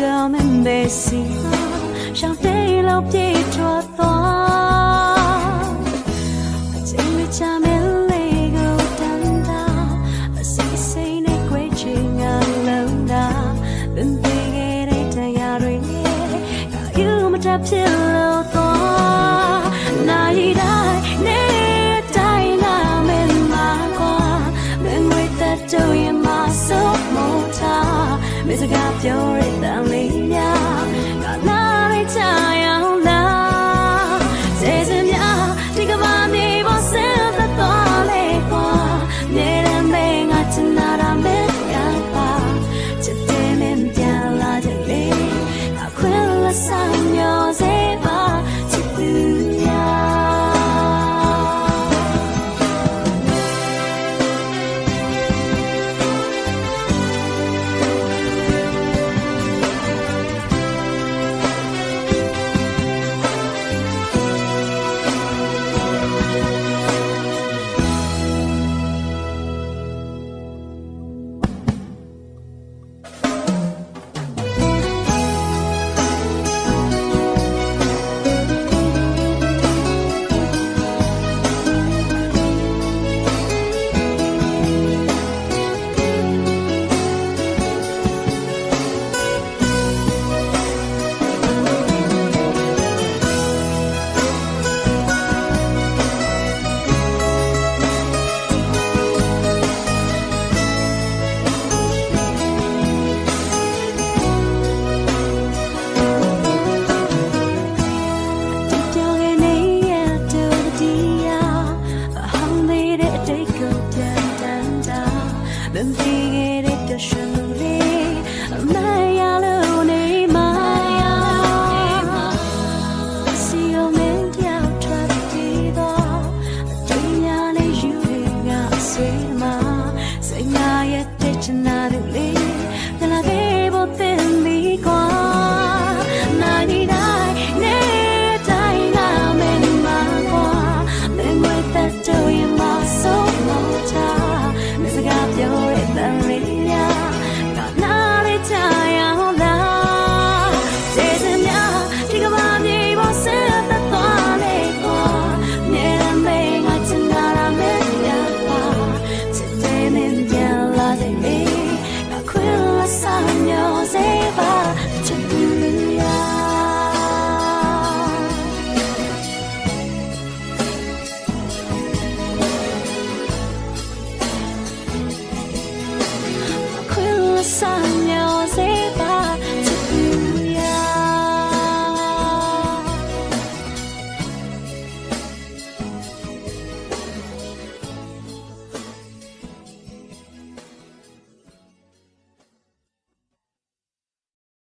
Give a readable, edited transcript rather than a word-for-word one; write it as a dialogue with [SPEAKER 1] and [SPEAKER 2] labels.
[SPEAKER 1] တော်မင်းပဲစီရှောင်းတေးလို့ပြေထွက်သွားအချိန်မချမဲလေးကိုတန်းတာအစိစိနဲ့ခွေးချင်ငါလုံးတာပင်ပေးခဲ့တဲ့တရားတွေကယူမတတ်ဖြစ်လို့သွားနိုင်တိုင်းနေတိုင်းငါမင်းမှာကွာမင်းဝိတ်တဲ့တို့ရင်မဆိုးမထားမစကားပြောရတဲ့လေးများကနားလေးချရအောင်